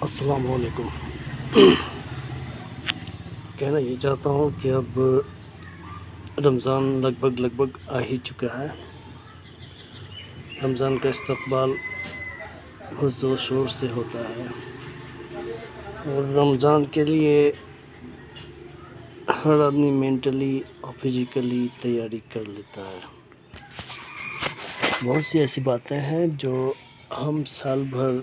السلام علیکم۔ کہنا یہ چاہتا ہوں کہ اب رمضان لگ بھگ آ ہی چکا ہے۔ رمضان کا استقبال بہت زور شور سے ہوتا ہے اور رمضان کے لیے ہر آدمی مینٹلی اور فزیکلی تیاری کر لیتا ہے۔ بہت سی ایسی باتیں ہیں جو ہم سال بھر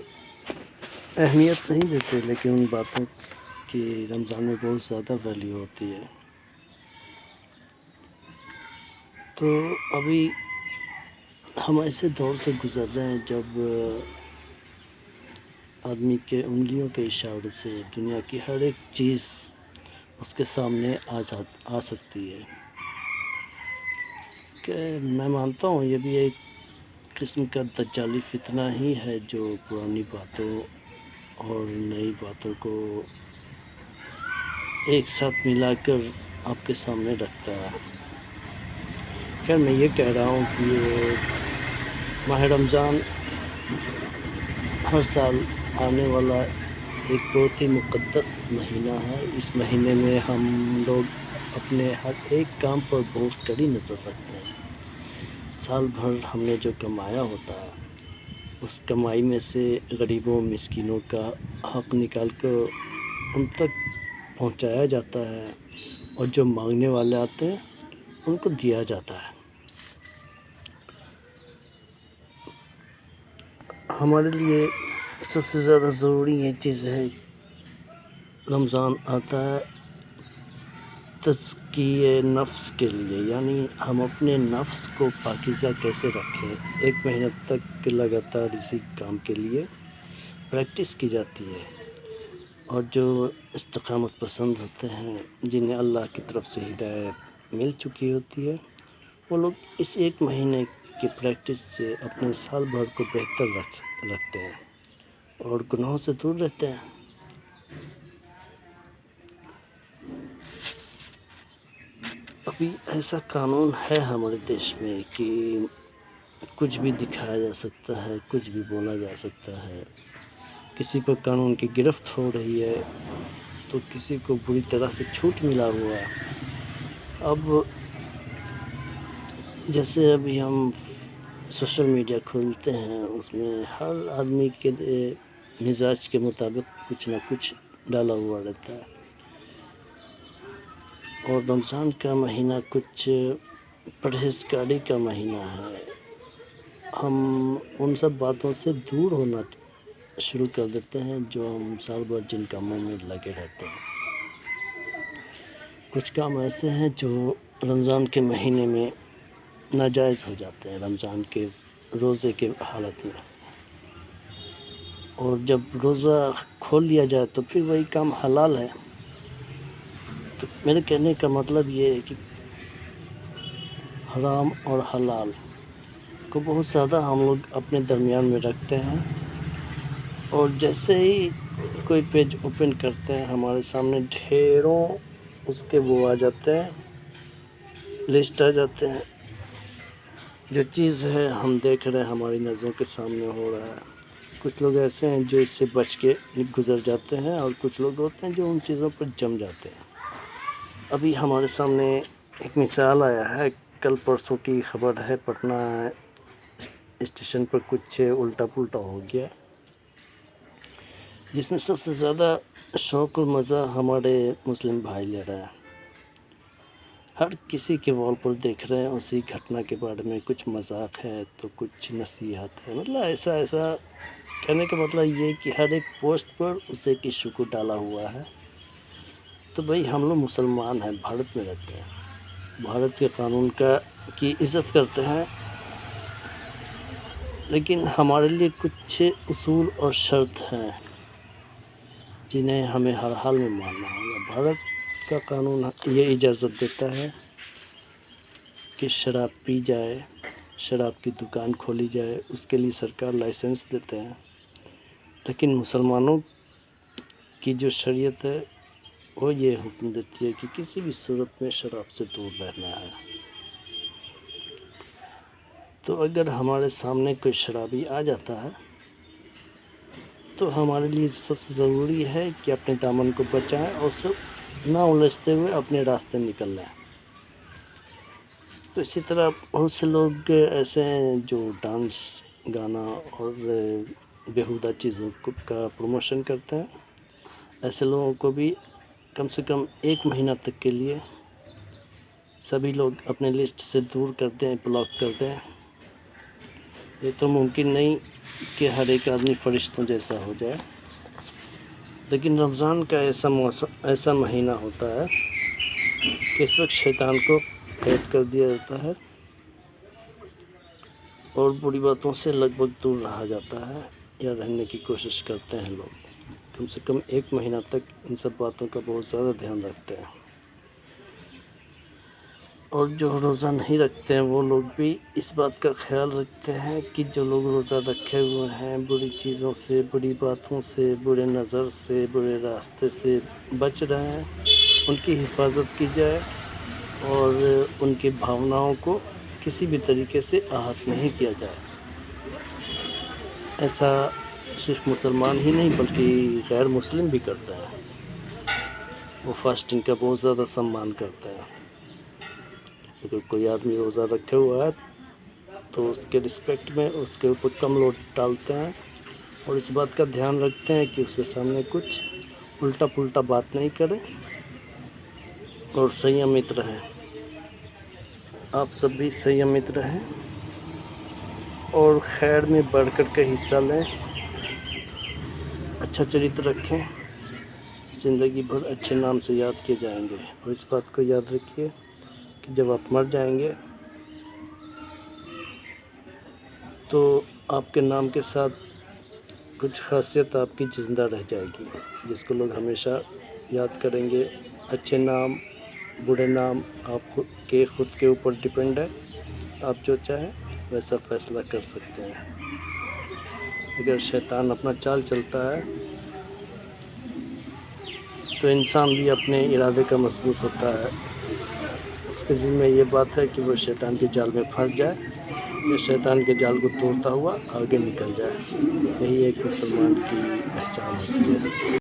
اہمیت نہیں دیتے، لیکن ان باتوں کی رمضان میں بہت زیادہ ویلیو ہوتی ہے۔ تو ابھی ہم ایسے دور سے گزر رہے ہیں جب آدمی کے انگلیوں کے اشارے سے دنیا کی ہر ایک چیز اس کے سامنے آ سکتی ہے۔ کہ میں مانتا ہوں یہ بھی ایک قسم کا دجالی فتنہ ہی ہے جو پرانی باتوں اور نئی باتوں کو ایک ساتھ ملا کر آپ کے سامنے رکھتا ہے۔ خیر میں یہ کہہ رہا ہوں کہ ماہ رمضان ہر سال آنے والا ایک بہت ہی مقدس مہینہ ہے۔ اس مہینے میں ہم لوگ اپنے ہر ایک کام پر بہت کڑی نظر رکھتے ہیں۔ سال بھر ہم نے جو کمایا ہوتا ہے اس کمائی میں سے غریبوں مسکینوں کا حق نکال کر ان تک پہنچایا جاتا ہے، اور جو مانگنے والے آتے ہیں ان کو دیا جاتا ہے۔ ہمارے لیے سب سے زیادہ ضروری یہ چیز ہے، رمضان آتا ہے تزکیہ نفس کے لیے، یعنی ہم اپنے نفس کو پاکیزہ کیسے رکھیں۔ ایک مہینہ تک لگاتار اسی کام کے لیے پریکٹس کی جاتی ہے، اور جو استقامت پسند ہوتے ہیں جنہیں اللہ کی طرف سے ہدایت مل چکی ہوتی ہے، وہ لوگ اس ایک مہینے کی پریکٹس سے اپنے سال بھر کو بہتر رکھتے ہیں اور گناہوں سے دور رہتے ہیں۔ ابھی ایسا قانون ہے ہمارے دیش میں کہ کچھ بھی دکھایا جا سکتا ہے، کچھ بھی بولا جا سکتا ہے۔ کسی پر قانون کی گرفت ہو رہی ہے تو کسی کو بری طرح سے چھوٹ ملا ہوا ہے۔ اب جیسے ابھی ہم سوشل میڈیا کھولتے ہیں، اس میں ہر آدمی کے مزاج کے مطابق کچھ نہ کچھ ڈالا ہوا رہتا ہے، اور رمضان کا مہینہ کچھ پرہیزگاری کا مہینہ ہے۔ ہم ان سب باتوں سے دور ہونا شروع کر دیتے ہیں جو ہم سال بھر جن کاموں میں لگے رہتے ہیں۔ کچھ کام ایسے ہیں جو رمضان کے مہینے میں ناجائز ہو جاتے ہیں، رمضان کے روزے کے حالت میں، اور جب روزہ کھول لیا جائے تو پھر وہی کام حلال ہے۔ تو میرے کہنے کا مطلب یہ ہے کہ حرام اور حلال کو بہت زیادہ ہم لوگ اپنے درمیان میں رکھتے ہیں، اور جیسے ہی کوئی پیج اوپن کرتے ہیں ہمارے سامنے ڈھیروں اس کے وہ آ جاتے ہیں، لسٹ آ جاتے ہیں۔ جو چیز ہے ہم دیکھ رہے ہیں، ہماری نظروں کے سامنے ہو رہا ہے۔ کچھ لوگ ایسے ہیں جو اس سے بچ کے گزر جاتے ہیں، اور کچھ لوگ ہوتے ہیں جو ان چیزوں پر جم جاتے ہیں۔ ابھی ہمارے سامنے ایک مثال آیا ہے، کل پرسوں کی خبر ہے، پٹنہ اسٹیشن پر کچھ الٹا پلٹا ہو گیا، جس میں سب سے زیادہ شوق اور مزہ ہمارے مسلم بھائی لے رہے ہیں۔ ہر کسی کے وال پر دیکھ رہے ہیں اسی گھٹنا کے بارے میں، کچھ مذاق ہے تو کچھ نصیحت ہے، مطلب ایسا کہنے کا مطلب یہ کہ ہر ایک پوسٹ پر اسے ایک ایشو کو ڈالا ہوا ہے۔ تو بھائی ہم لوگ مسلمان ہیں، بھارت میں رہتے ہیں، بھارت کے قانون کی عزت کرتے ہیں، لیکن ہمارے لیے کچھ اصول اور شرط ہیں جنہیں ہمیں ہر حال میں ماننا ہوگا۔ بھارت کا قانون یہ اجازت دیتا ہے کہ شراب پی جائے، شراب کی دکان کھولی جائے، اس کے لیے سرکار لائسنس دیتے ہیں، لیکن مسلمانوں کی جو شریعت ہے وہ یہ حکم دیتی ہے کہ کسی بھی صورت میں شراب سے دور رہنا ہے۔ تو اگر ہمارے سامنے کوئی شرابی آ جاتا ہے تو ہمارے لیے سب سے ضروری ہے کہ اپنے دامن کو بچائیں اور سب نہ الجھتے ہوئے اپنے راستے نکل جائیں۔ تو اسی طرح بہت سے لوگ ایسے ہیں جو ڈانس، گانا اور بیہودہ چیزوں کا پروموشن کرتے ہیں۔ ایسے لوگوں کو بھی کم سے کم 1 مہینہ تک کے لیے سبھی لوگ اپنے لسٹ سے دور کر دیں، بلاک کر دیں۔ یہ تو ممکن نہیں کہ ہر ایک آدمی فرشتوں جیسا ہو جائے، لیکن رمضان کا ایسا مہینہ ہوتا ہے کہ اس وقت شیطان کو قید کر دیا جاتا ہے اور بری باتوں سے لگ بھگ دور رہا جاتا ہے یا رہنے کی کوشش کرتے ہیں لوگ۔ کم سے کم 1 مہینہ تک ان سب باتوں کا بہت زیادہ دھیان رکھتے ہیں، اور جو روزہ نہیں رکھتے ہیں وہ لوگ بھی اس بات کا خیال رکھتے ہیں کہ جو لوگ روزہ رکھے ہوئے ہیں بری چیزوں سے، بری باتوں سے، برے نظر سے، برے راستے سے بچ رہے ہیں، ان کی حفاظت کی جائے اور ان کی بھاوناؤں کو کسی بھی طریقے سے آہت نہیں کیا جائے۔ ایسا صرف مسلمان ہی نہیں بلکہ غیر مسلم بھی کرتا ہے۔ وہ فاسٹنگ کا بہت زیادہ سمان کرتا ہے۔ اگر کوئی آدمی روزہ رکھے ہوا ہے تو اس کے رسپیکٹ میں اس کے اوپر کم لوڈ ڈالتے ہیں اور اس بات کا دھیان رکھتے ہیں کہ اس کے سامنے کچھ الٹا پلٹا بات نہیں کرے اور سنیمت رہیں۔ آپ سب بھی سنیمت رہیں اور خیر میں بڑھ کر کے حصہ لیں، اچھا چرتر رکھیں، زندگی بھر اچھے نام سے یاد کیے جائیں گے۔ اور اس بات کو یاد رکھیے کہ جب آپ مر جائیں گے تو آپ کے نام کے ساتھ کچھ خاصیت آپ کی زندہ رہ جائے گی، جس کو لوگ ہمیشہ یاد کریں گے۔ اچھے نام، برے نام آپ خود کے اوپر ڈیپینڈ ہے، آپ جو چاہیں ویسا فیصلہ کر سکتے ہیں۔ اگر شیطان اپنا چال چلتا ہے تو انسان بھی اپنے ارادے کا مضبوط ہوتا ہے۔ اس کے ذمہ یہ بات ہے کہ وہ شیطان کے جال میں پھنس جائے یا شیطان کے جال کو توڑتا ہوا آگے نکل جائے۔ یہی ایک مسلمان کی پہچان ہوتی ہے۔